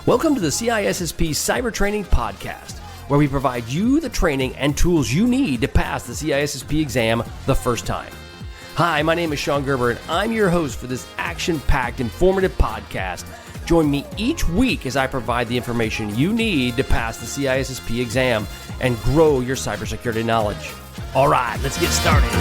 Welcome to the CISSP Cyber Training Podcast, where we provide you the training and tools you need to pass the CISSP exam the first time. Hi, my name is Sean Gerber, and I'm your host for this action-packed, informative podcast. Join me each week as I provide the information you need to pass the CISSP exam and grow your cybersecurity knowledge. All right, let's get started.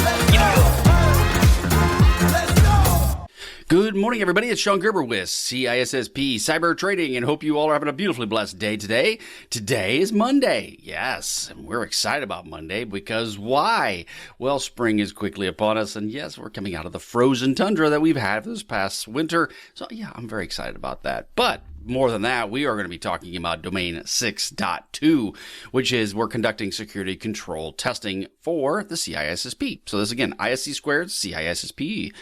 Good morning, everybody. It's Sean Gerber with CISSP Cyber Trading, and hope you all are having a beautifully blessed day today. Today is Monday. Yes, and we're excited about Monday because why? Well, spring is quickly upon us, and yes, we're coming out of the frozen tundra that we've had this past winter. So yeah, I'm very excited about that. But more than that, we are going to be talking about domain 6.2, which is we're conducting security control testing for the CISSP. So this again, ISC squared, CISSP.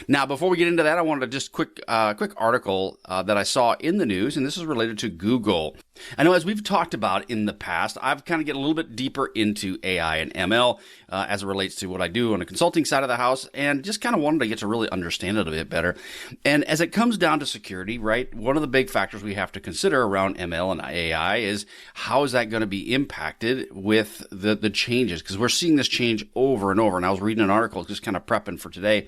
Now, before we get into that, I wanted to just quick article that I saw in the news, and this is related to Google. I know as we've talked about in the past, I've kind of get a little bit deeper into AI and ML as it relates to what I do on the consulting side of the house, and just kind of wanted to get to really understand it a bit better. And as it comes down to security, right, one of the big factors we have to consider around ML and AI is how is that going to be impacted with the changes? Because we're seeing this change over and over. And I was reading an article just kind of prepping for today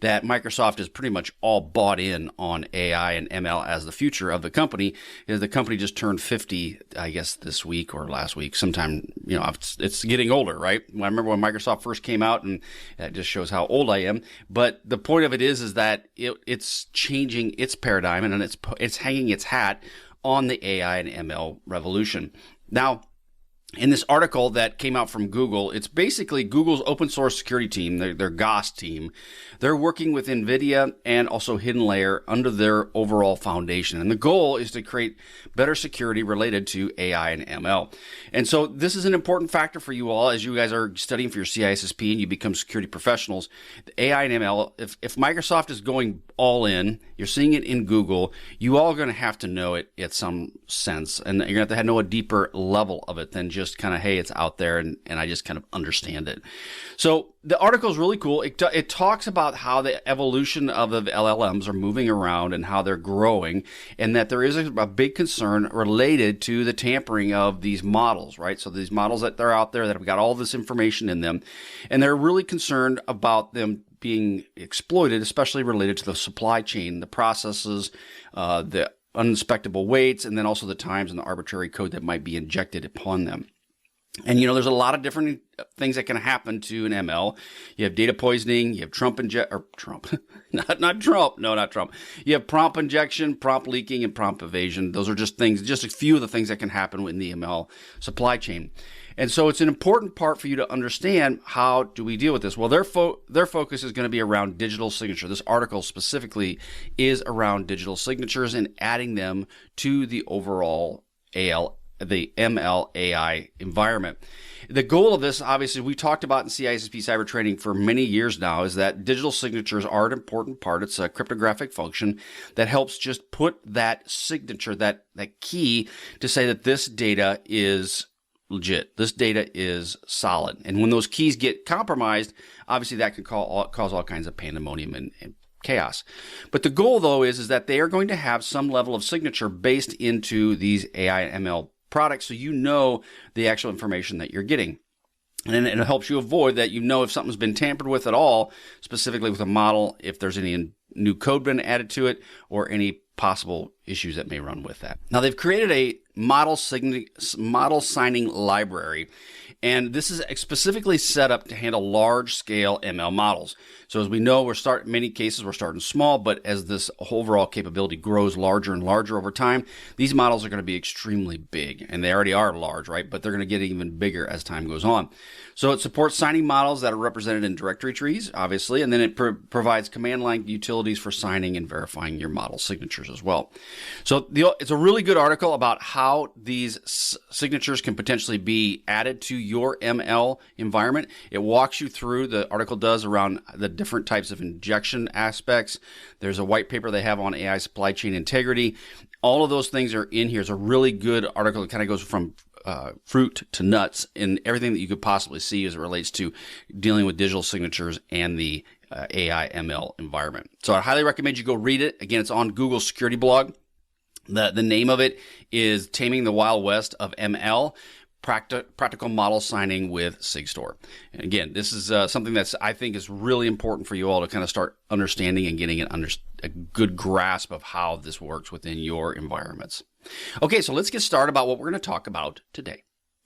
that Microsoft is pretty much all bought in on AI and ML as the future of the company. The company just turned 50, I guess, this week or last week. Sometime, it's getting older, right? I remember when Microsoft first came out, and that just shows how old I am. But the point of it is that it's changing its paradigm, and it's hanging its hat on the AI and ML revolution. Now, in this article that came out from Google, it's basically Google's open source security team, their GOS team. They're working with NVIDIA and also HiddenLayer under their overall foundation. And the goal is to create better security related to AI and ML. And so this is an important factor for you all as you guys are studying for your CISSP and you become security professionals. The AI and ML, if Microsoft is going all in, you're seeing it in Google, you all are going to have to know it in some sense. And you're going to have to know a deeper level of it than just kind of, hey, it's out there and I just kind of understand it. So the article is really cool. It talks about how the evolution of the LLMs are moving around and how they're growing, and that there is a big concern related to the tampering of these models, right? So these models that they're out there that have got all this information in them, and they're really concerned about them being exploited, especially related to the supply chain, the processes, the uninspectable weights, and then also the times and the arbitrary code that might be injected upon them. And, there's a lot of different things that can happen to an ML. You have data poisoning, you have not Trump. You have prompt injection, prompt leaking, and prompt evasion. Those are just a few of the things that can happen in the ML supply chain. And so it's an important part for you to understand how do we deal with this. Well, their focus is going to be around digital signature. This article specifically is around digital signatures and adding them to the overall the ML AI environment. The goal of this, obviously, we talked about in CISSP cyber training for many years now, is that digital signatures are an important part. It's a cryptographic function that helps just put that signature, that key to say that this data is legit. This data is solid. And when those keys get compromised, obviously that can cause all kinds of pandemonium and chaos. But the goal, though, is that they are going to have some level of signature based into these AI and ML products, so you know the actual information that you're getting. And it helps you avoid that, if something's been tampered with at all, specifically with a model, if there's any new code been added to it, or any possible issues that may run with that. Now, they've created a model signing library, and this is specifically set up to handle large-scale ML models. So as we know, in many cases, we're starting small, but as this overall capability grows larger and larger over time, these models are going to be extremely big, and they already are large, right? But they're going to get even bigger as time goes on. So it supports signing models that are represented in directory trees, obviously, and then it provides command line utilities for signing and verifying your model signatures as well. So it's a really good article about how these signatures can potentially be added to your ML environment. It walks you through, the article does, around the different types of injection aspects. There's a white paper they have on AI supply chain integrity. All of those things are in here. It's a really good article. It kind of goes from fruit to nuts in everything that you could possibly see as it relates to dealing with digital signatures and the AI ML environment. So I highly recommend you go read it. Again, it's on Google's security blog. The name of it is Taming the Wild West of ML. Practical model signing with SigStore. And again, this is something that's I think is really important for you all to kind of start understanding and getting a good grasp of how this works within your environments. Okay, so let's get started about what we're going to talk about today.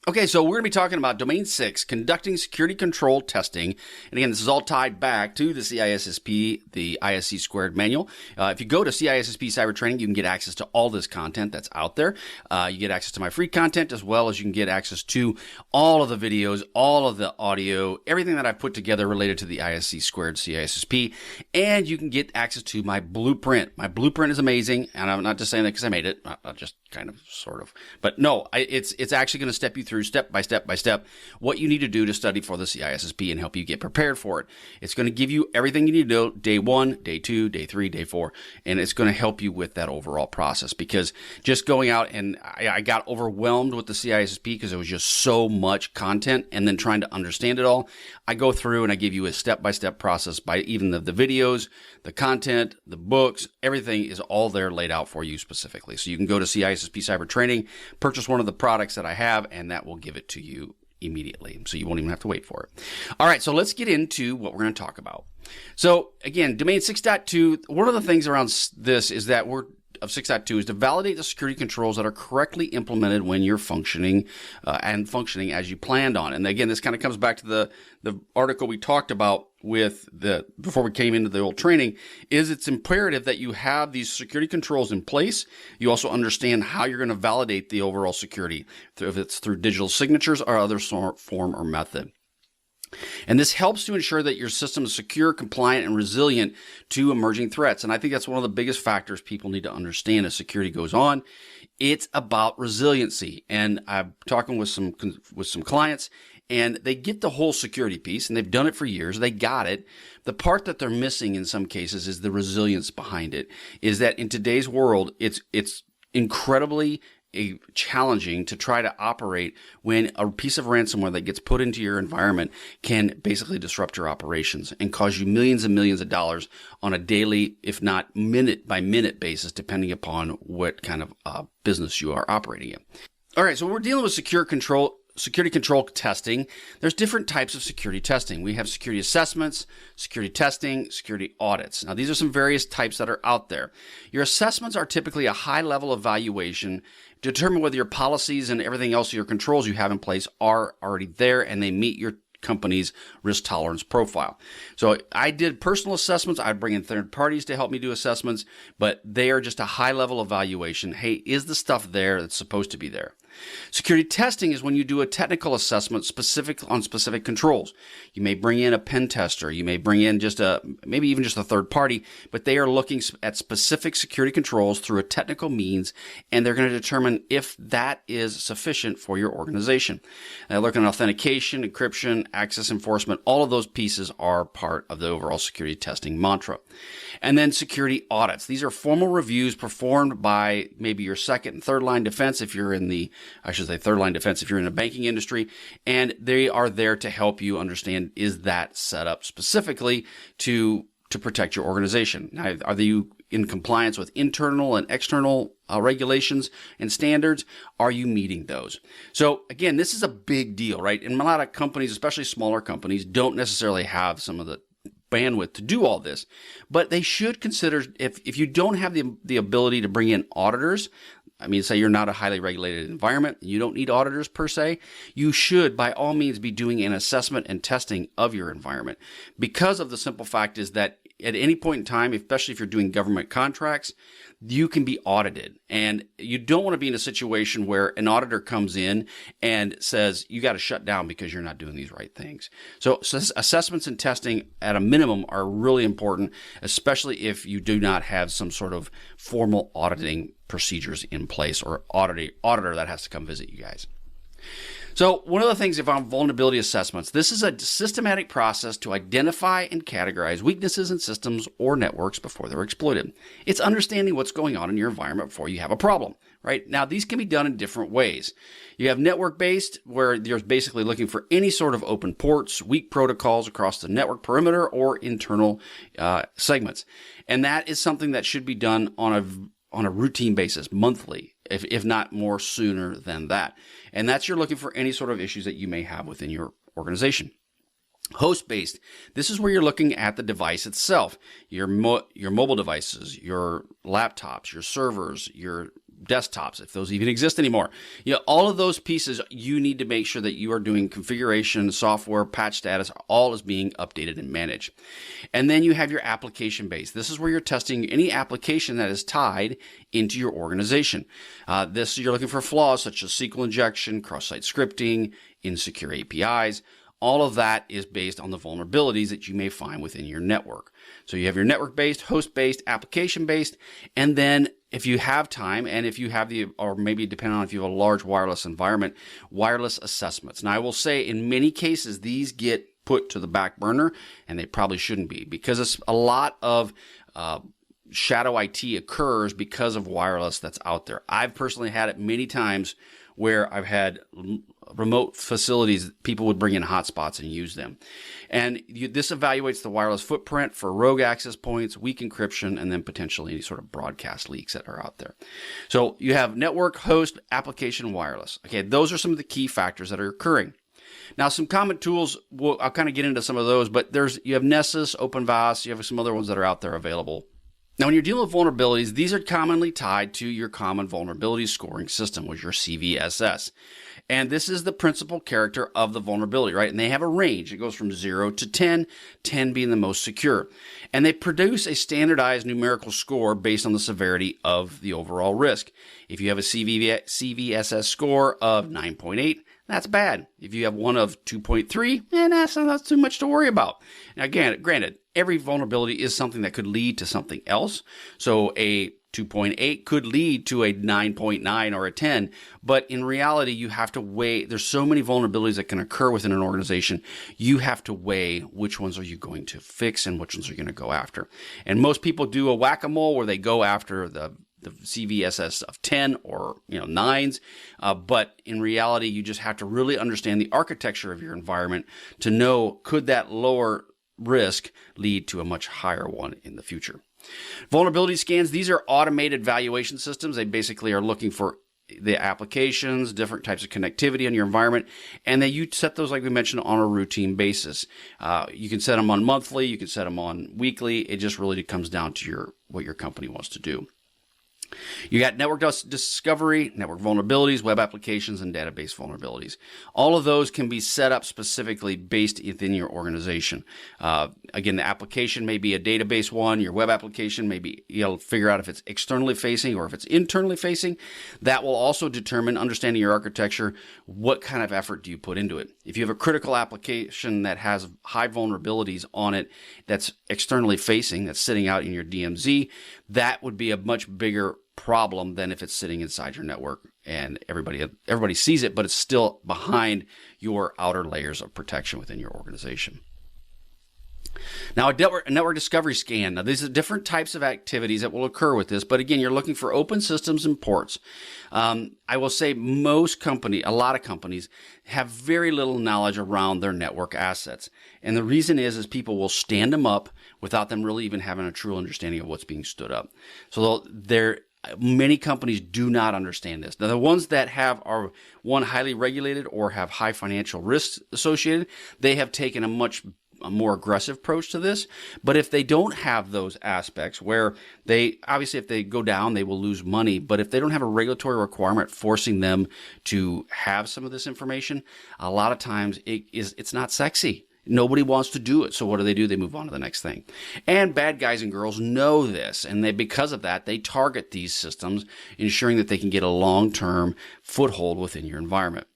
Okay, so we're going to be talking about Domain 6, conducting security control testing. And again, this is all tied back to the CISSP, the ISC squared manual. If you go to CISSP Cyber Training, you can get access to all this content that's out there. You get access to my free content, as well as you can get access to all of the videos, all of the audio, everything that I've put together related to the ISC squared CISSP. And you can get access to my blueprint. My blueprint is amazing, and I'm not just saying that because I made it. Not just kind of, sort of. But no, it's actually going to step you through step by step what you need to do to study for the CISSP and help you get prepared for it. It's going to give you everything you need to do day 1, day 2, day 3, day 4, and it's going to help you with that overall process, because just going out and I got overwhelmed with the CISSP because it was just so much content, and then trying to understand it all. I go through and I give you a step-by-step process by even the videos, the content, the books, everything is all there laid out for you specifically. So you can go to CISSP Cyber Training, purchase one of the products that I have, and that will give it to you immediately. So you won't even have to wait for it. All right, so let's get into what we're going to talk about. So again, Domain 6.2, one of the things around this is that of 6.2 is to validate the security controls that are correctly implemented when you're functioning functioning as you planned on. And again, this kind of comes back to the article we talked about before we came into the old training, is it's imperative that you have these security controls in place. You also understand how you're going to validate the overall security, if it's through digital signatures or other form or method. And this helps to ensure that your system is secure, compliant, and resilient to emerging threats. And I think that's one of the biggest factors people need to understand as security goes on. It's about resiliency. And I'm talking with some clients, and they get the whole security piece, and they've done it for years. They got it. The part that they're missing in some cases is the resilience behind it, is that in today's world, it's incredibly challenging to try to operate when a piece of ransomware that gets put into your environment can basically disrupt your operations and cause you millions and millions of dollars on a daily, if not minute by minute basis, depending upon what kind of business you are operating in. All right, so we're dealing with security control testing. There's different types of security testing. We have security assessments, security testing, security audits. Now, these are some various types that are out there. Your assessments are typically a high-level evaluation to determine whether your policies and everything else, your controls you have in place, are already there and they meet your company's risk tolerance profile. So I did personal assessments. I'd bring in third parties to help me do assessments, but they are just a high-level evaluation. Hey, is the stuff there that's supposed to be there? Security testing is when you do a technical assessment on specific controls. You may bring in a pen tester. You may bring in maybe even just a third party, but they are looking at specific security controls through a technical means, and they're going to determine if that is sufficient for your organization. They're looking at authentication, encryption, access enforcement. All of those pieces are part of the overall security testing mantra. And then security audits. These are formal reviews performed by maybe your second and third line defense if you're in third line defense if you're in the banking industry, and they are there to help you understand, is that set up specifically to protect your organization? Now, are you in compliance with internal and external regulations and standards? Are you meeting those? So again, this is a big deal, right? And a lot of companies, especially smaller companies, don't necessarily have some of the bandwidth to do all this, but they should consider, if you don't have the ability to bring in auditors, I mean, say you're not a highly regulated environment, you don't need auditors per se, you should by all means be doing an assessment and testing of your environment, because of the simple fact is that at any point in time, especially if you're doing government contracts, you can be audited. And you don't want to be in a situation where an auditor comes in and says, you got to shut down because you're not doing these right things. So assessments and testing at a minimum are really important, especially if you do not have some sort of formal auditing procedures in place or auditor that has to come visit you guys. So one of the things about vulnerability assessments, this is a systematic process to identify and categorize weaknesses in systems or networks before they're exploited. It's understanding what's going on in your environment before you have a problem, right? Now, these can be done in different ways. You have network-based, where you're basically looking for any sort of open ports, weak protocols across the network perimeter or internal segments. And that is something that should be done on on a routine basis, monthly, if not more sooner than that. And that's you're looking for any sort of issues that you may have within your organization. Host-based, this is where you're looking at the device itself, your mobile devices, your laptops, your servers, your desktops, if those even exist anymore. All of those pieces, you need to make sure that you are doing configuration, software, patch status, all is being updated and managed. And then you have your application base. This is where you're testing any application that is tied into your organization. You're looking for flaws such as SQL injection, cross-site scripting, insecure APIs. All of that is based on the vulnerabilities that you may find within your network. So you have your network-based, host-based, application-based, and then if you have time, and if you have or maybe depending on if you have a large wireless environment, wireless assessments. Now I will say in many cases, these get put to the back burner, and they probably shouldn't be, because a lot of shadow IT occurs because of wireless that's out there. I've personally had it many times where I've had remote facilities, people would bring in hotspots and use them. And this evaluates the wireless footprint for rogue access points, weak encryption, and then potentially any sort of broadcast leaks that are out there. So you have network, host, application, wireless. Okay, those are some of the key factors that are occurring. Now, some common tools, I'll kind of get into some of those, but you have Nessus, OpenVAS, you have some other ones that are out there available. Now, when you're dealing with vulnerabilities, these are commonly tied to your common vulnerability scoring system, which is your CVSS. And this is the principal character of the vulnerability, right? And they have a range. It goes from 0 to 10, 10 being the most secure. And they produce a standardized numerical score based on the severity of the overall risk. If you have a CVSS score of 9.8, that's bad. If you have one of 2.3, that's not too much to worry about. Now, again, granted, every vulnerability is something that could lead to something else. So a 2.8 could lead to a 9.9 or a 10. But in reality, you have to weigh. There's so many vulnerabilities that can occur within an organization. You have to weigh which ones are you going to fix and which ones are you going to go after. And most people do a whack-a-mole where they go after the CVSS of 10 or 9s, but in reality, you just have to really understand the architecture of your environment to know, could that lower risk lead to a much higher one in the future. Vulnerability scans, these are automated valuation systems. They basically are looking for the applications, different types of connectivity in your environment, and then you set those, like we mentioned, on a routine basis. You can set them on monthly, you can set them on weekly. It just really comes down to what your company wants to do. You got network discovery, network vulnerabilities, web applications, and database vulnerabilities. All of those can be set up specifically based within your organization. Again, the application may be a database one. Your web application may be, figure out if it's externally facing or if it's internally facing. That will also determine, understanding your architecture, what kind of effort do you put into it. If you have a critical application that has high vulnerabilities on it that's externally facing, that's sitting out in your DMZ, that would be a much bigger problem than if it's sitting inside your network and everybody sees it, but it's still behind your outer layers of protection within your organization. Now, a network discovery scan. Now, these are different types of activities that will occur with this, but again, you're looking for open systems and ports. I will say a lot of companies have very little knowledge around their network assets. And the reason is people will stand them up without them really even having a true understanding of what's being stood up. So many companies do not understand this. Now, the ones that are highly regulated or have high financial risks associated, they have taken a more aggressive approach to this. But if they don't have those aspects where obviously if they go down, they will lose money. But if they don't have a regulatory requirement forcing them to have some of this information, a lot of times it's not sexy. Nobody wants to do it. So what do? They move on to the next thing. And bad guys and girls know this. And because of that, they target these systems, ensuring that they can get a long-term foothold within your environment.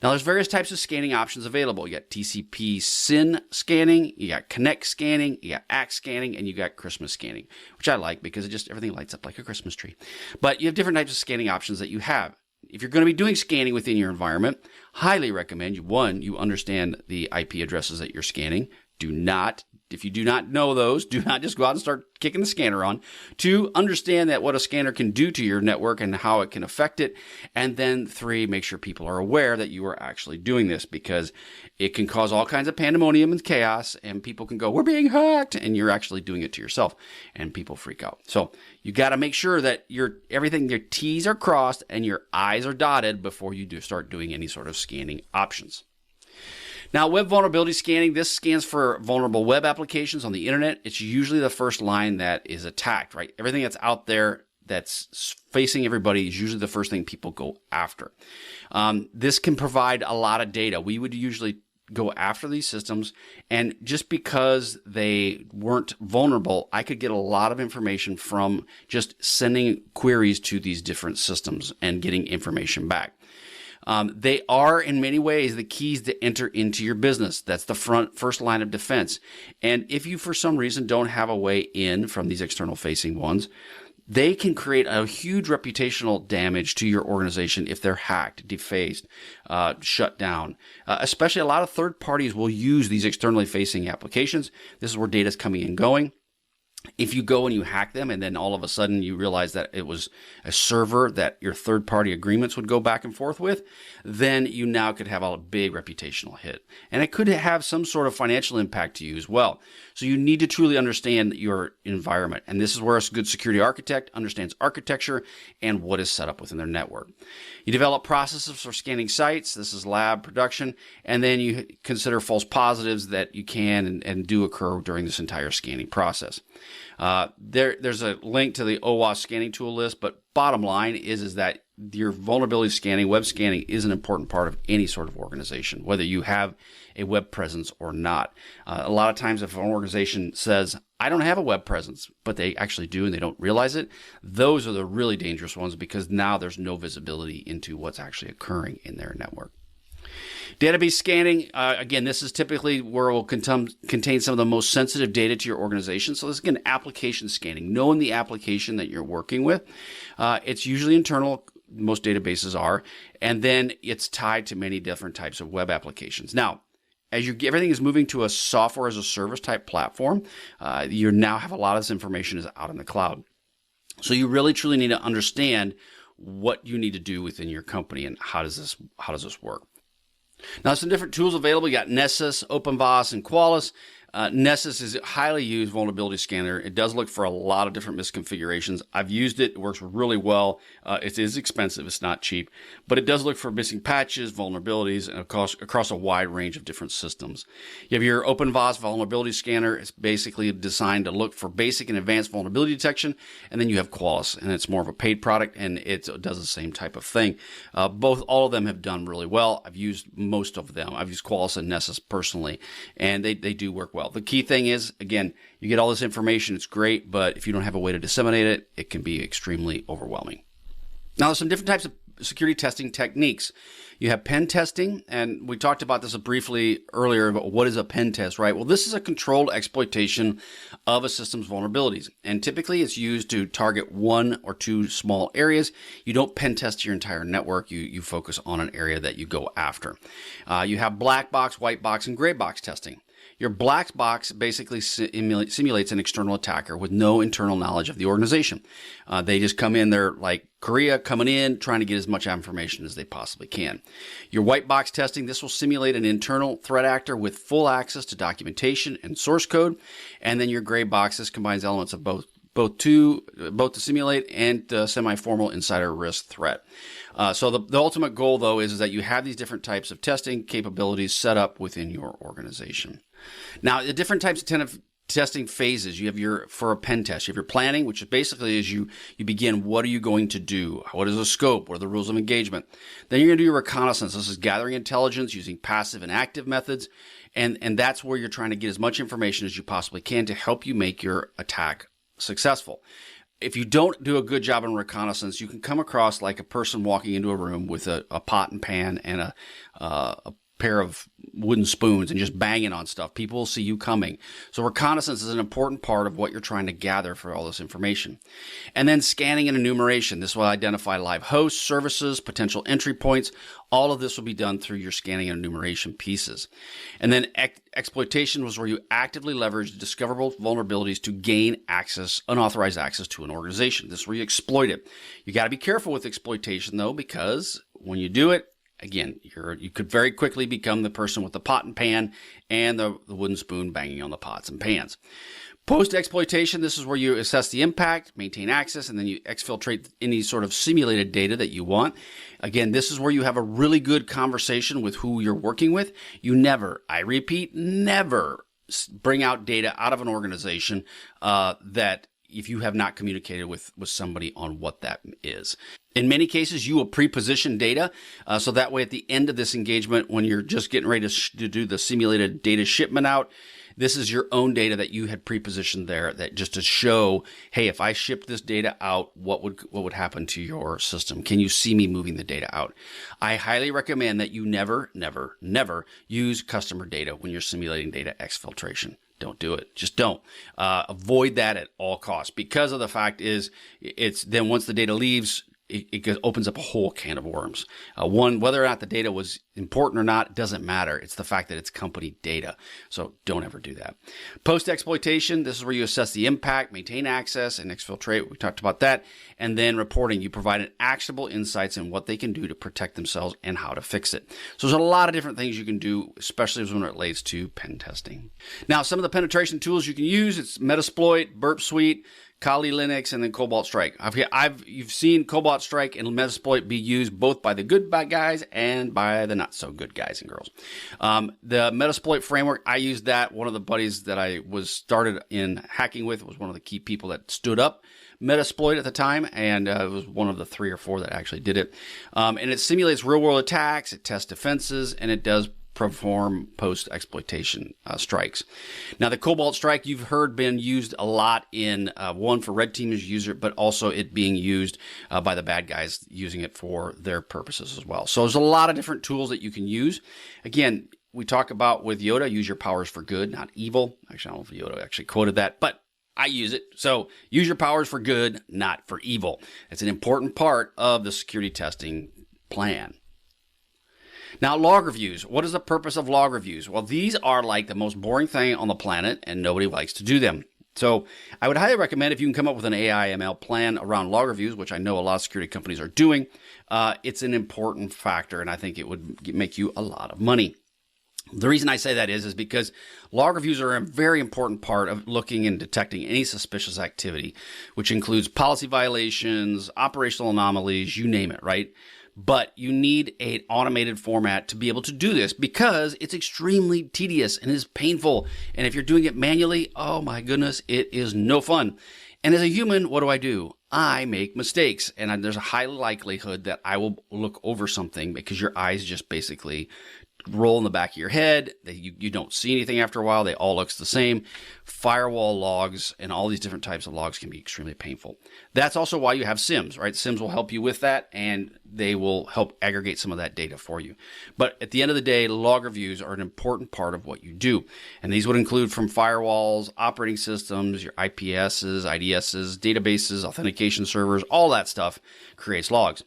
Now, there's various types of scanning options available. You got TCP SYN scanning, you got Connect scanning, you got ACK scanning, and you got Christmas scanning, which I like because everything lights up like a Christmas tree. But you have different types of scanning options that you have. If you're going to be doing scanning within your environment, highly recommend you understand the IP addresses that you're scanning. Do not if you do not know those, do not just go out and start kicking the scanner on. 2, understand that what a scanner can do to your network and how it can affect it. And then 3, make sure people are aware that you are actually doing this, because it can cause all kinds of pandemonium and chaos, and people can go, we're being hacked, and you're actually doing it to yourself, and people freak out. So you got to make sure that your T's are crossed and your I's are dotted before you do start doing any sort of scanning options. Now, web vulnerability scanning, this scans for vulnerable web applications on the internet. It's usually the first line that is attacked, right? Everything that's out there that's facing everybody is usually the first thing people go after. This can provide a lot of data. We would usually go after these systems, and just because they weren't vulnerable, I could get a lot of information from just sending queries to these different systems and getting information back. They are, in many ways, the keys to enter into your business. That's the first line of defense. And if you, for some reason, don't have a way in from these external facing ones, they can create a huge reputational damage to your organization if they're hacked, defaced, shut down. Especially a lot of third parties will use these externally facing applications. This is where data is coming and going. If you go and you hack them and then all of a sudden you realize that it was a server that your third-party agreements would go back and forth with, then you now could have a big reputational hit. And it could have some sort of financial impact to you as well. So you need to truly understand your environment. And this is where a good security architect understands architecture and what is set up within their network. You develop processes for scanning sites. This is lab production. And then you consider false positives that you can and do occur during this entire scanning process. There's a link to the OWASP scanning tool list, but bottom line is that your vulnerability scanning, web scanning, is an important part of any sort of organization, whether you have a web presence or not. A lot of times if an organization says, I don't have a web presence, but they actually do and they don't realize it, those are the really dangerous ones, because now there's no visibility into what's actually occurring in their network. Database scanning, again, this is typically where it will contain some of the most sensitive data to your organization. So this is, again, application scanning, knowing the application that you're working with. It's usually internal, most databases are, and then it's tied to many different types of web applications. Now, as everything is moving to a software as a service type platform, you now have a lot of this information is out in the cloud. So you really truly need to understand what you need to do within your company and how does this work. Now, some different tools available. You got Nessus, OpenVAS, and Qualys. Nessus is a highly used vulnerability scanner. It does look for a lot of different misconfigurations. I've used it. It works really well. It is expensive. It's not cheap. But it does look for missing patches, vulnerabilities, and across a wide range of different systems. You have your OpenVAS vulnerability scanner. It's basically designed to look for basic and advanced vulnerability detection. And then you have Qualys, and it's more of a paid product, and it does the same type of thing. All of them have done really well. I've used most of them. I've used Qualys and Nessus personally, and they do work well. The key thing is, again, you get all this information, it's great, but if you don't have a way to disseminate it, it can be extremely overwhelming. Now, there's some different types of security testing techniques. You have pen testing, and we talked about this briefly earlier about what is a pen test, right? Well, this is a controlled exploitation of a system's vulnerabilities, and typically it's used to target one or two small areas. You don't pen test your entire network. You focus on an area that you go after. You have black box, white box, and gray box testing. Your black box basically simulates an external attacker with no internal knowledge of the organization. They just come in, they're like Korea coming in, trying to get as much information as they possibly can. Your white box testing, this will simulate an internal threat actor with full access to documentation and source code. And then your gray box, this combines elements of both to simulate and semi-formal insider risk threat. So the ultimate goal, though, is that you have these different types of testing capabilities set up within your organization. Now, the different types of testing phases, you have for a pen test, you have your planning, which basically is you begin, what are you going to do? What is the scope? What are the rules of engagement? Then you're going to do your reconnaissance. This is gathering intelligence using passive and active methods. And that's where you're trying to get as much information as you possibly can to help you make your attack successful. If you don't do a good job in reconnaissance, you can come across like a person walking into a room with a pot and pan and a pair of wooden spoons and just banging on stuff. People will see you coming. So reconnaissance is an important part of what you're trying to gather for all this information. And then scanning and enumeration. This will identify live hosts, services, potential entry points. All of this will be done through your scanning and enumeration pieces. And then exploitation was where you actively leverage discoverable vulnerabilities to gain access, unauthorized access to an organization. This is where you exploit it. You got to be careful with exploitation, though, because when you do it, again, you could very quickly become the person with the pot and pan and the wooden spoon banging on the pots and pans. Post-exploitation, this is where you assess the impact, maintain access, and then you exfiltrate any sort of simulated data that you want. Again, this is where you have a really good conversation with who you're working with. You never, I repeat, never bring out data out of an organization that if you have not communicated with somebody on what that is. In many cases, you will pre-position data, so that way at the end of this engagement, when you're just getting ready to do the simulated data shipment out, this is your own data that you had pre-positioned there, that just to show, hey, if I ship this data out, what would happen to your system? Can you see me moving the data out? I highly recommend that you never, never, never use customer data when you're simulating data exfiltration. Don't do it. Just don't. Avoid that at all costs, because of the fact is it's then once the data leaves, it opens up a whole can of worms. Whether or not the data was important or not, doesn't matter. It's the fact that it's company data. So don't ever do that. Post-exploitation, this is where you assess the impact, maintain access, and exfiltrate. We talked about that. And then reporting, you provide an actionable insights in what they can do to protect themselves and how to fix it. So there's a lot of different things you can do, especially when it relates to pen testing. Now, some of the penetration tools you can use, it's Metasploit, Burp Suite, Kali Linux, and then Cobalt Strike. You've seen Cobalt Strike and Metasploit be used both by the good guys and by the not so good guys and girls. The Metasploit framework, I used that. One of the buddies that I was started in hacking with was one of the key people that stood up Metasploit at the time, and it was one of the 3 or 4 that actually did it. And it simulates real-world attacks, it tests defenses, and it does perform post-exploitation strikes. Now, the Cobalt Strike you've heard been used a lot in one for red teamers user, but also it being used by the bad guys using it for their purposes as well. So there's a lot of different tools that you can use. Again, we talk about with Yoda, use your powers for good, not evil. Actually, I don't know if Yoda actually quoted that, but I use it. So use your powers for good, not for evil. It's an important part of the security testing plan. Now, log reviews. What is the purpose of log reviews? Well, these are like the most boring thing on the planet, and nobody likes to do them. So I would highly recommend if you can come up with an AI ML plan around log reviews, which I know a lot of security companies are doing, it's an important factor, and I think it would make you a lot of money. The reason I say that is because log reviews are a very important part of looking and detecting any suspicious activity, which includes policy violations, operational anomalies, you name it, right? But you need an automated format to be able to do this because it's extremely tedious and is painful. And if you're doing it manually, oh my goodness, it is no fun. And as a human, what do? I make mistakes. And there's a high likelihood that I will look over something because your eyes just basically roll in the back of your head. You don't see anything after a while. They all look the same. Firewall logs and all these different types of logs can be extremely painful. That's also why you have SIMs, right? SIMs will help you with that, and they will help aggregate some of that data for you. But at the end of the day, log reviews are an important part of what you do. And these would include from firewalls, operating systems, your IPSs, IDSs, databases, authentication servers, all that stuff creates logs.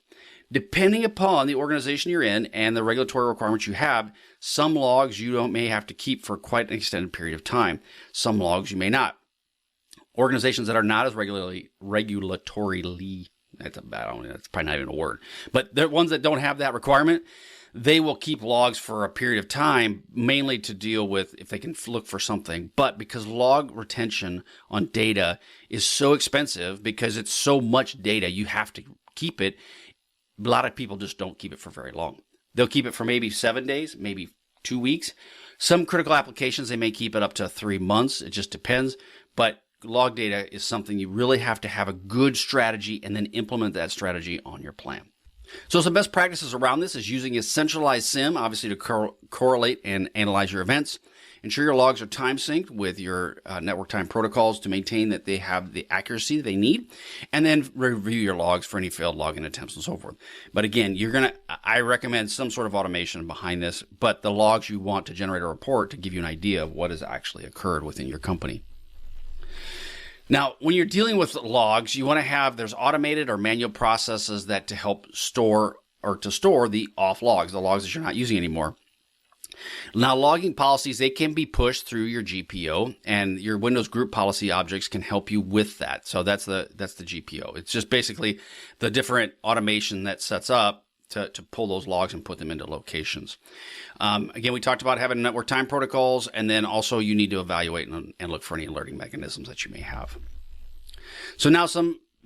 Depending upon the organization you're in and the regulatory requirements you have, some logs you may have to keep for quite an extended period of time. Some logs you may not. Organizations that are not as regulatorily, that's probably not even a word, but the ones that don't have that requirement, they will keep logs for a period of time, mainly to deal with if they can look for something. But because log retention on data is so expensive, because it's so much data, you have to keep it. A lot of people just don't keep it for very long. They'll keep it for maybe 7 days, maybe 2 weeks. Some critical applications, they may keep it up to 3 months. It just depends. But log data is something you really have to have a good strategy and then implement that strategy on your plan. So some best practices around this is using a centralized SIEM, obviously to correlate and analyze your events. Ensure your logs are time synced with your network time protocols to maintain that they have the accuracy they need, and then review your logs for any failed login attempts and so forth. But again, I recommend some sort of automation behind this, but the logs you want to generate a report to give you an idea of what has actually occurred within your company. Now, when you're dealing with logs, you want to have, there's automated or manual processes that to help store the off logs, the logs that you're not using anymore. Now, logging policies, they can be pushed through your GPO, and your Windows group policy objects can help you with that. So that's the GPO. It's just basically the different automation that sets up to pull those logs and put them into locations. Again, we talked about having network time protocols, and then also you need to evaluate and look for any alerting mechanisms that you may have. So now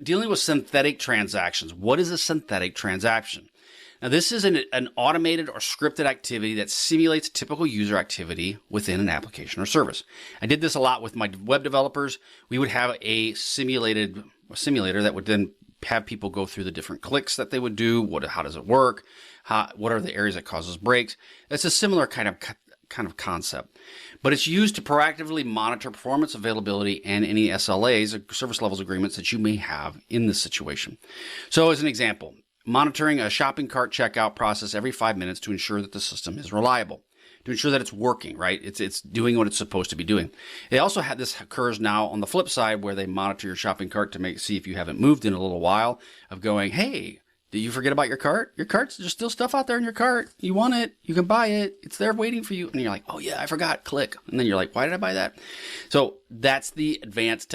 dealing with synthetic transactions. What is a synthetic transaction? Now, this is an automated or scripted activity that simulates a typical user activity within an application or service. I did this a lot with my web developers. We would have a simulator that would then have people go through the different clicks that they would do. How does it work? What are the areas that causes breaks? It's a similar kind of concept, but it's used to proactively monitor performance, availability, and any SLAs, or service levels agreements, that you may have in this situation. So as an example, monitoring a shopping cart checkout process every 5 minutes to ensure that the system is reliable, to ensure that it's working, right? It's doing what it's supposed to be doing. They also have this occurs now on the flip side, where they monitor your shopping cart to see if you haven't moved in a little while, of going, hey, did you forget about your cart? Your cart's, there's still stuff out there in your cart. You want it, you can buy it. It's there waiting for you. And you're like, oh yeah, I forgot, click. And then you're like, why did I buy that? So that's the advanced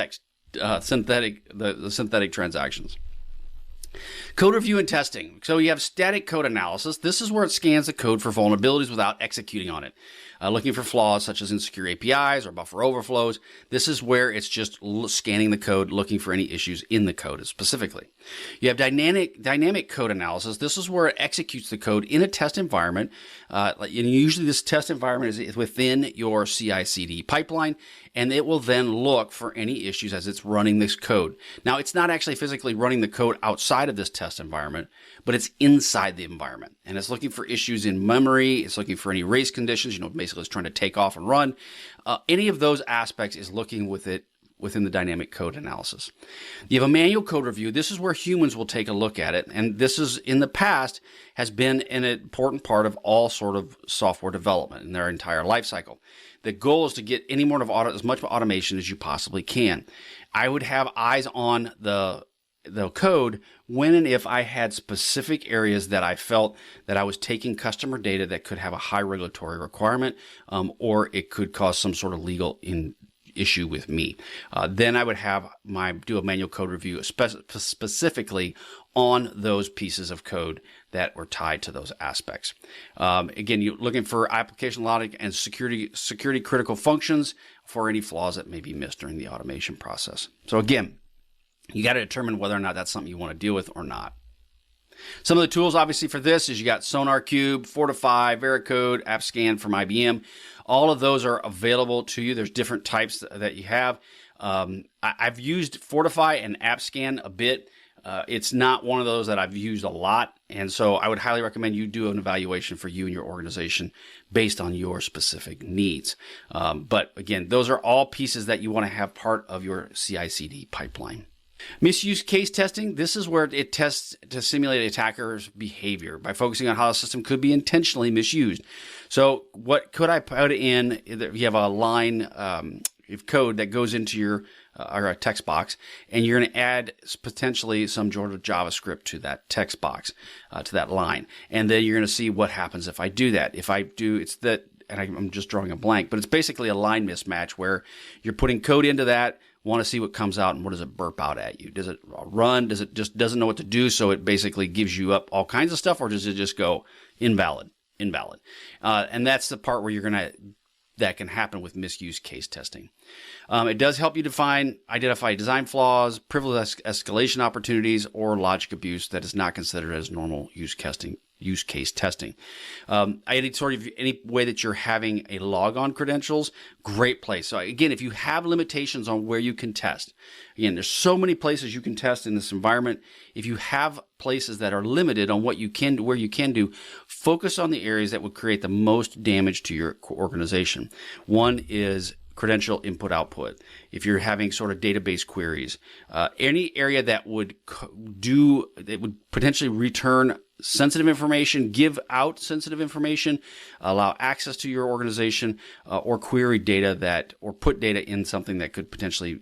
synthetic transactions. Code review and testing. So you have static code analysis. This is where it scans the code for vulnerabilities without executing on it. Looking for flaws such as insecure APIs or buffer overflows. This is where it's just scanning the code, looking for any issues in the code specifically. You have dynamic code analysis. This is where it executes the code in a test environment. And usually this test environment is within your CI/CD pipeline, and it will then look for any issues as it's running this code. Now, it's not actually physically running the code outside of this test environment, but it's inside the environment, and it's looking for issues in memory. It's looking for any race conditions. Basically it's trying to take off and run. Any of those aspects is looking within the dynamic code analysis. You have a manual code review. This is where humans will take a look at it, and this is in the past has been an important part of all sort of software development in their entire life cycle. The goal is to get as much automation as you possibly can. I would have eyes on the code when and if I had specific areas that I felt that I was taking customer data that could have a high regulatory requirement, or it could cause some sort of legal issue with me. Then I would do a manual code review specifically on those pieces of code that were tied to those aspects. Again, you're looking for application logic and security critical functions for any flaws that may be missed during the automation process. So again, you got to determine whether or not that's something you want to deal with or not. Some of the tools, obviously, for this is you got SonarQube, Fortify, Veracode, AppScan from IBM. All of those are available to you. There's different types that you have. I've used Fortify and AppScan a bit. It's not one of those that I've used a lot, and so I would highly recommend you do an evaluation for you and your organization based on your specific needs. But again, those are all pieces that you want to have part of your CI/CD pipeline. Misuse case testing. This is where it tests to simulate attackers' behavior by focusing on how the system could be intentionally misused. So what could I put in? You have a line of code that goes into your or a text box, and you're going to add potentially some sort of JavaScript to that text box, to that line. And then you're going to see what happens if I do that. If I do, and I'm just drawing a blank, but it's basically a line mismatch where you're putting code into that, want to see what comes out, and what does it burp out at you? Does it run? Does it just doesn't know what to do, so it basically gives you up all kinds of stuff, or does it just go invalid? And that's the part where that can happen with misuse case testing. It does help you identify design flaws, privilege escalation opportunities, or logic abuse that is not considered as normal use use case testing. Any way that you're having a log on credentials, great place. So again, if you have limitations on where you can test, again, there's so many places you can test in this environment. If you have places that are limited on what you can do, where you can do, focus on the areas that would create the most damage to your organization. One is credential input output. If you're having sort of database queries, any area that would potentially return sensitive information, give out sensitive information, allow access to your organization, or query data or put data in something that could potentially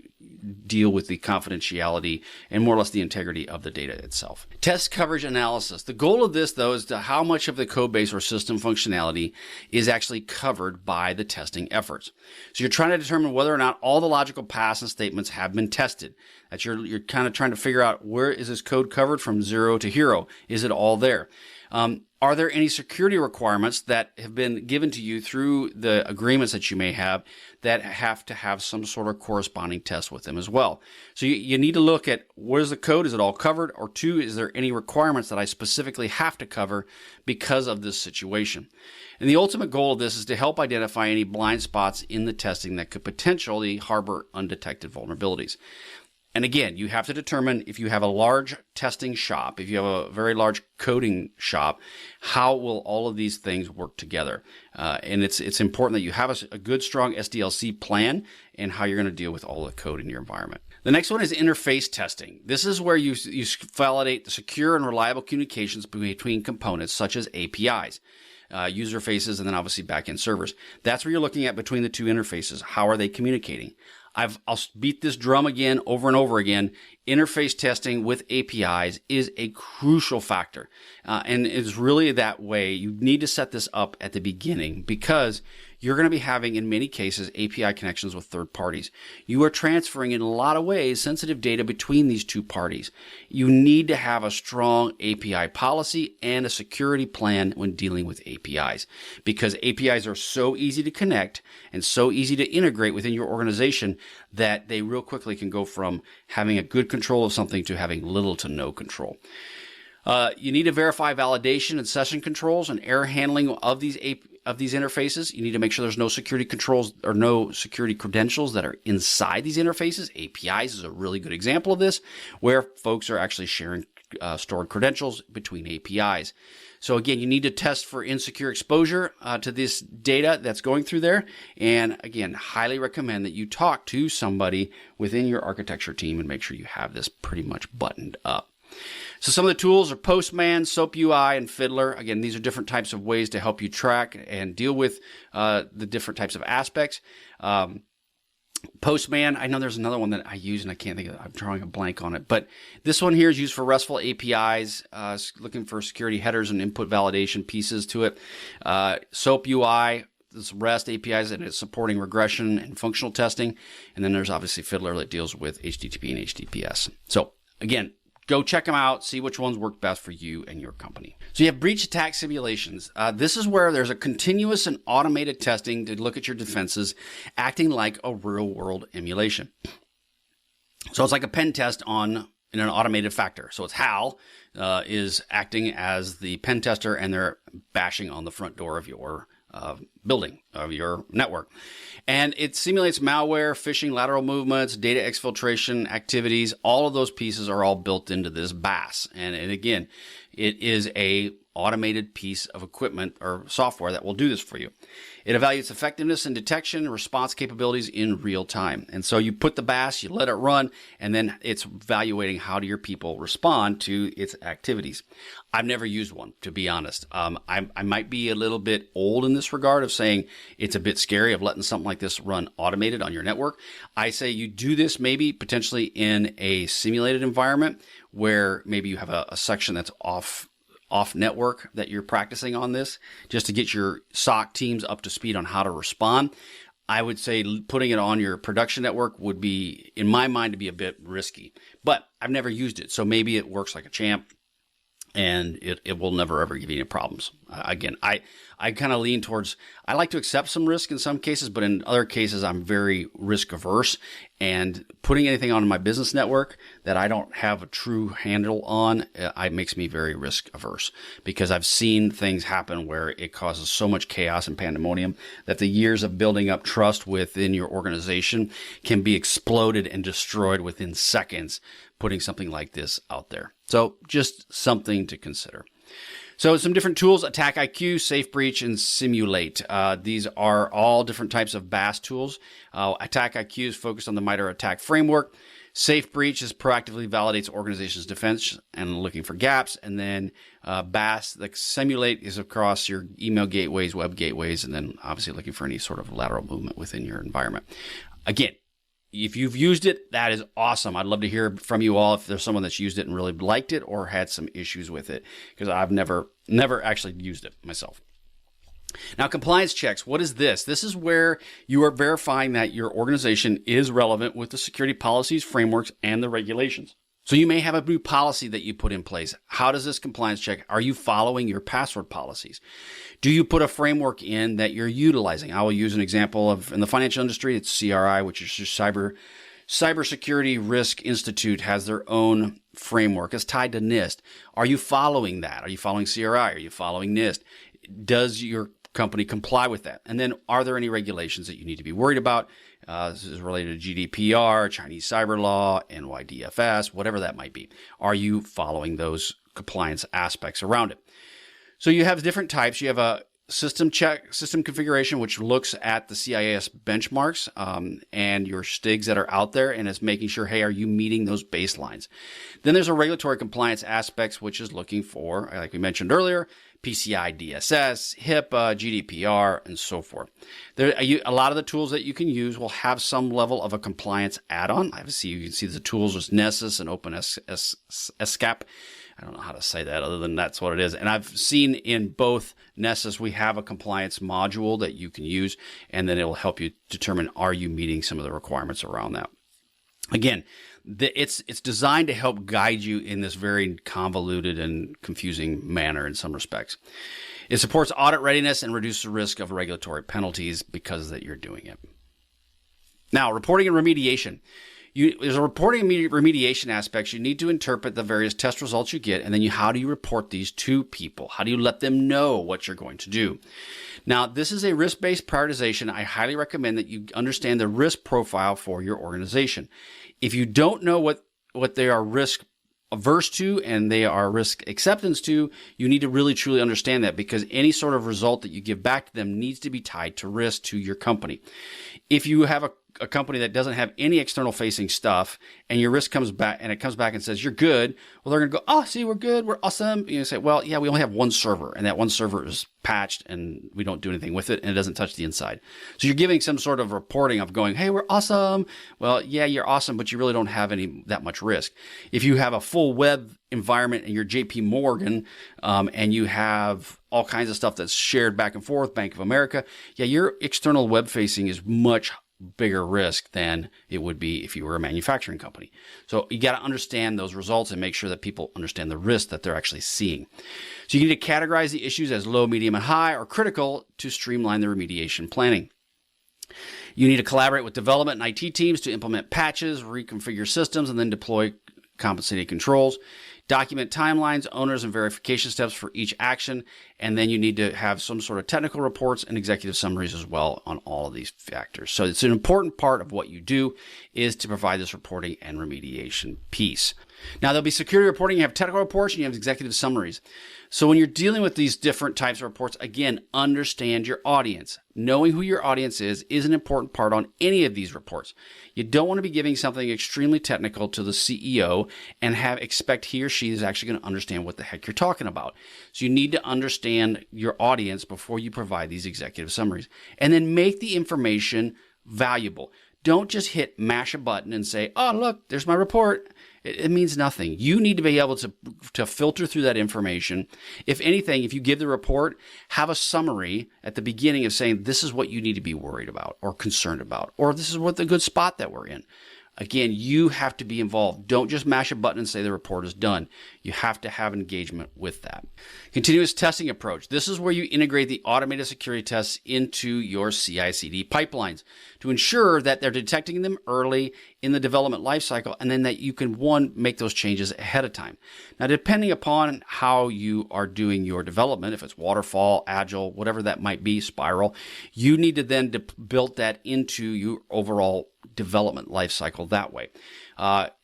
deal with the confidentiality and more or less the integrity of the data itself. Test coverage analysis. The goal of this, though, is to how much of the code base or system functionality is actually covered by the testing efforts. So you're trying to determine whether or not all the logical paths and statements have been tested. That you're kind of trying to figure out, where is this code covered from zero to hero? Is it all there? Are there any security requirements that have been given to you through the agreements that you may have that have to have some sort of corresponding test with them as well? So you need to look at, where's the code? Is it all covered? Or two, is there any requirements that I specifically have to cover because of this situation? And the ultimate goal of this is to help identify any blind spots in the testing that could potentially harbor undetected vulnerabilities. And again, you have to determine, if you have a large testing shop, if you have a very large coding shop, how will all of these things work together? And it's important that you have a good, strong SDLC plan and how you're going to deal with all the code in your environment. The next one is interface testing. This is where you validate the secure and reliable communications between components such as APIs. User faces, and then obviously backend servers. That's where you're looking at between the two interfaces. How are they communicating? I'll beat this drum again over and over again. Interface testing with APIs is a crucial factor. And it's really that way. You need to set this up at the beginning, because you're going to be having, in many cases, API connections with third parties. You are transferring, in a lot of ways, sensitive data between these two parties. You need to have a strong API policy and a security plan when dealing with APIs, because APIs are so easy to connect and so easy to integrate within your organization that they real quickly can go from having a good control of something to having little to no control. You need to verify validation and session controls and error handling of these interfaces. You need to make sure there's no security controls or no security credentials that are inside these interfaces. APIs is a really good example of this, where folks are actually sharing stored credentials between APIs. So again, you need to test for insecure exposure to this data that's going through there. And again, highly recommend that you talk to somebody within your architecture team and make sure you have this pretty much buttoned up. So some of the tools are Postman, SOAP UI, and Fiddler. Again, these are different types of ways to help you track and deal with the different types of aspects. Postman, I know there's another one that I use and I can't think of it. I'm drawing a blank on it. But this one here is used for RESTful APIs, looking for security headers and input validation pieces to it. SOAP UI, this REST APIs, and it's supporting regression and functional testing. And then there's obviously Fiddler that deals with HTTP and HTTPS. So again, go check them out, see which ones work best for you and your company. So you have breach attack simulations. This is where there's a continuous and automated testing to look at your defenses, acting like a real-world emulation. So it's like a pen test in an automated factor. So it's HAL is acting as the pen tester, and they're bashing on the front door of your building, of your network. And it simulates malware, phishing, lateral movements, data exfiltration activities. All of those pieces are all built into this BAS. And again, it is a automated piece of equipment or software that will do this for you. It evaluates effectiveness and detection and response capabilities in real time. And so you put the BAS, you let it run, and then it's evaluating how do your people respond to its activities. I've never used one, to be honest. I might be a little bit old in this regard of saying it's a bit scary of letting something like this run automated on your network. I say you do this maybe potentially in a simulated environment where maybe you have a section that's off network that you're practicing on this, just to get your SOC teams up to speed on how to respond. I would say putting it on your production network would be, in my mind, to be a bit risky, but I've never used it. So maybe it works like a champ. and it will never ever give you any problems. Again, I kind of lean towards, I like to accept some risk in some cases, but in other cases I'm very risk averse, and putting anything on my business network that I don't have a true handle on, it makes me very risk averse, because I've seen things happen where it causes so much chaos and pandemonium that the years of building up trust within your organization can be exploded and destroyed within seconds, putting something like this out there. So just something to consider. So some different tools: Attack IQ, Safe Breach, and Simulate. These are all different types of BAS tools. Attack IQ is focused on the MITRE attack framework. Safe Breach is proactively validates organization's defense and looking for gaps. And then BAS, like Simulate, is across your email gateways, web gateways, and then obviously looking for any sort of lateral movement within your environment. Again, if you've used it, that is awesome. I'd love to hear from you all if there's someone that's used it and really liked it or had some issues with it, because I've never actually used it myself. Now, compliance checks. What is this? This is where you are verifying that your organization is relevant with the security policies, frameworks, and the regulations. So you may have a new policy that you put in place. How does this compliance check? Are you following your password policies? Do you put a framework in that you're utilizing? I will use an example of, in the financial industry, it's CRI, which is your Cybersecurity Risk Institute, has their own framework. It's tied to NIST. Are you following that? Are you following CRI? Are you following NIST? Does your company comply with that? And then, are there any regulations that you need to be worried about? This is related to GDPR, Chinese cyber law, NYDFS, whatever that might be. Are you following those compliance aspects around it? So you have different types. You have a system check, system configuration, which looks at the CISSP benchmarks and your STIGs that are out there, and is making sure, hey, are you meeting those baselines? Then there's a regulatory compliance aspects, which is looking for, like we mentioned earlier, PCI DSS, HIPAA, GDPR, and so forth. A lot of the tools that you can use will have some level of a compliance add-on. Obviously, you can see the tools with Nessus and OpenSCAP. I don't know how to say that other than that's what it is. And I've seen in both Nessus, we have a compliance module that you can use, and then it will help you determine, are you meeting some of the requirements around that. Again, it's designed to help guide you in this very convoluted and confusing manner in some respects. It supports audit readiness and reduces the risk of regulatory penalties because that you're doing it. Now, reporting and remediation. There's a reporting and remediation aspects. You need to interpret the various test results you get, and then how do you report these to people? How do you let them know what you're going to do? Now, this is a risk-based prioritization. I highly recommend that you understand the risk profile for your organization. If you don't know what they are risk averse to and they are risk acceptance to, you need to really truly understand that, because any sort of result that you give back to them needs to be tied to risk to your company. If you have a company that doesn't have any external facing stuff and your risk comes back and says you're good, well, they're going to go, oh, see, we're good, we're awesome. You say, well, yeah, we only have one server, and that one server is patched and we don't do anything with it, and it doesn't touch the inside. So you're giving some sort of reporting of going, hey, we're awesome. Well, yeah, you're awesome, but you really don't have that much risk. If you have a full web environment and you're JP Morgan, and you have all kinds of stuff that's shared back and forth, Bank of America, yeah, your external web facing is much bigger risk than it would be if you were a manufacturing company. So you got to understand those results and make sure that people understand the risk that they're actually seeing. So you need to categorize the issues as low, medium, and high, or critical to streamline the remediation planning. You need to collaborate with development and IT teams to implement patches, reconfigure systems, and then deploy compensating controls. Document timelines, owners, and verification steps for each action. And then you need to have some sort of technical reports and executive summaries as well on all of these factors. So it's an important part of what you do is to provide this reporting and remediation piece. Now, there'll be security reporting. You have technical reports and you have executive summaries. So when you're dealing with these different types of reports, again, understand your audience. Knowing who your audience is an important part on any of these reports. You don't want to be giving something extremely technical to the CEO and expect he or she is actually going to understand what the heck you're talking about. So you need to understand your audience before you provide these executive summaries. And then make the information valuable. Don't just mash a button and say, oh, look, there's my report. It means nothing. You need to be able to filter through that information. If anything, if you give the report, have a summary at the beginning of saying, this is what you need to be worried about or concerned about, or this is what the good spot that we're in. Again, you have to be involved. Don't just mash a button and say the report is done. You have to have engagement with that. Continuous testing approach. This is where you integrate the automated security tests into your CI/CD pipelines to ensure that they're detecting them early in the development lifecycle, and then that you can, one, make those changes ahead of time. Now, depending upon how you are doing your development, if it's waterfall, agile, whatever that might be, spiral, you need to then build that into your overall development lifecycle that way.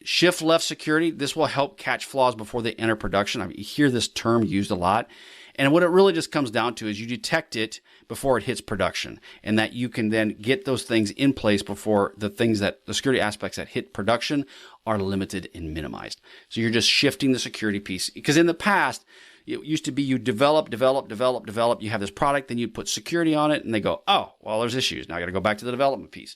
Shift left security. This will help catch flaws before they enter production. I mean, you hear this term used a lot. And what it really just comes down to is you detect it before it hits production, and that you can then get those things in place before the security aspects that hit production are limited and minimized. So you're just shifting the security piece. Because in the past, it used to be you develop, you have this product, then you put security on it, and they go, oh, well, there's issues. Now I got to go back to the development piece.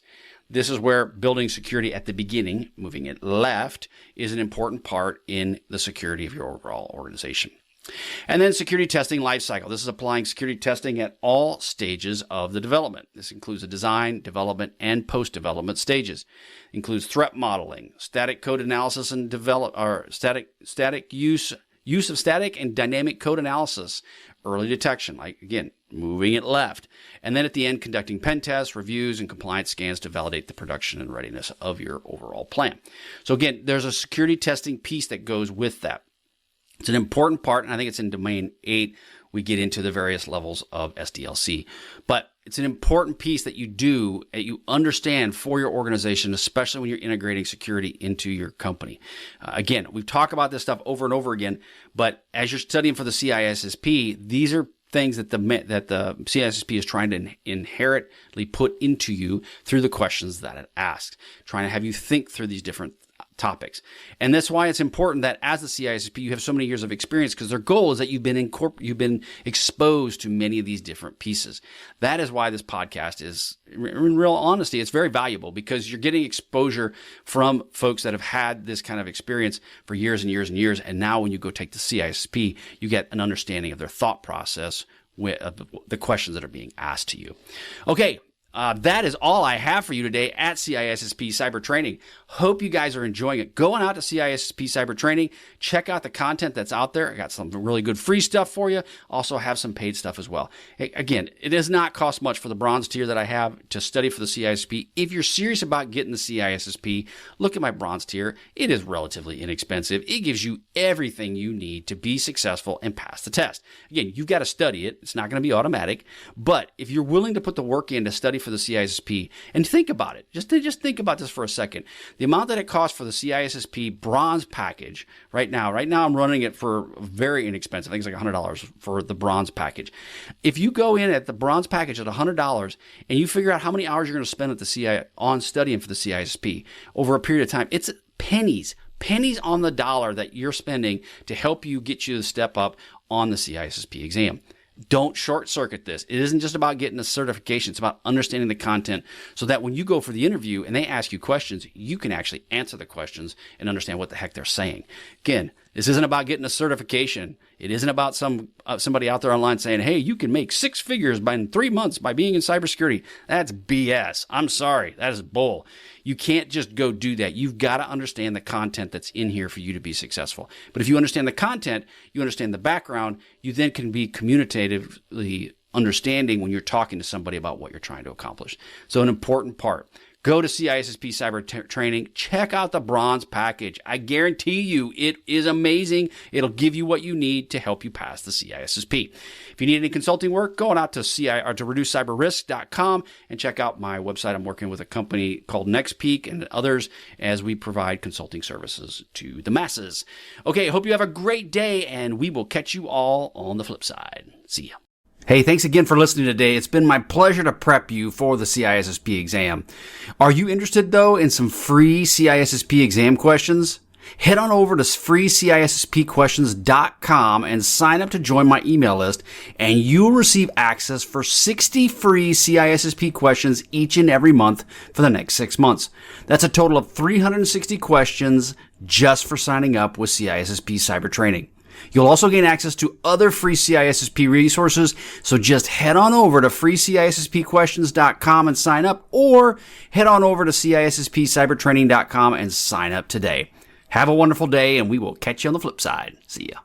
This is where building security at the beginning, moving it left, is an important part in the security of your overall organization. And then security testing lifecycle. This is applying security testing at all stages of the development. This includes the design, development, and post-development stages. It includes threat modeling, static code analysis, and static use of static and dynamic code analysis, early detection, like again, moving it left. And then at the end, conducting pen tests, reviews, and compliance scans to validate the production and readiness of your overall plan. So again, there's a security testing piece that goes with that. It's an important part, and I think it's in domain 8. We get into the various levels of SDLC. But it's an important piece that you do, that you understand for your organization, especially when you're integrating security into your company. Again, we've talked about this stuff over and over again, but as you're studying for the CISSP, these are things that the CISSP is trying to inherently put into you through the questions that it asks, trying to have you think through these different topics. And that's why it's important that as the CISSP, you have so many years of experience, because their goal is that you've been exposed to many of these different pieces. That is why this podcast is, in real honesty, it's very valuable, because you're getting exposure from folks that have had this kind of experience for years and years and years. And now when you go take the CISSP, you get an understanding of their thought process with the questions that are being asked to you. Okay. That is all I have for you today at CISSP Cyber Training. Hope you guys are enjoying it. Going out to CISSP Cyber Training, check out the content that's out there. I got some really good free stuff for you. Also have some paid stuff as well. Hey, again, it does not cost much for the bronze tier that I have to study for the CISSP. If you're serious about getting the CISSP, look at my bronze tier. It is relatively inexpensive. It gives you everything you need to be successful and pass the test. Again, you've got to study it. It's not going to be automatic. But if you're willing to put the work in to study for the CISSP, and think about it, just think about this for a second. The amount that it costs for the CISSP bronze package right now I'm running it for very inexpensive. I think it's like $100 for the bronze package. If you go in at the bronze package at $100 and you figure out how many hours you're going to spend at the on studying for the CISSP over a period of time, it's pennies on the dollar that you're spending to help you get you to step up on the CISSP exam. Don't short circuit this. It isn't just about getting a certification. It's about understanding the content so that when you go for the interview and they ask you questions, you can actually answer the questions and understand what the heck they're saying. Again, this isn't about getting a certification. It isn't about somebody out there online saying, hey, you can make 6 figures in 3 months by being in cybersecurity. That's BS. I'm sorry. That is bull. You can't just go do that. You've got to understand the content that's in here for you to be successful. But if you understand the content, you understand the background, you then can be communicatively understanding when you're talking to somebody about what you're trying to accomplish. So an important part. Go to CISSP Cyber Training. Check out the bronze package. I guarantee you it is amazing. It'll give you what you need to help you pass the CISSP. If you need any consulting work, go on out to reducecyberrisk.com and check out my website. I'm working with a company called NextPeak and others as we provide consulting services to the masses. Okay, hope you have a great day, and we will catch you all on the flip side. See ya. Hey, thanks again for listening today. It's been my pleasure to prep you for the CISSP exam. Are you interested, though, in some free CISSP exam questions? Head on over to freecisspquestions.com and sign up to join my email list, and you'll receive access for 60 free CISSP questions each and every month for the next 6 months. That's a total of 360 questions just for signing up with CISSP Cyber Training. You'll also gain access to other free CISSP resources, so just head on over to freecisspquestions.com and sign up, or head on over to CISSPcybertraining.com and sign up today. Have a wonderful day, and we will catch you on the flip side. See ya.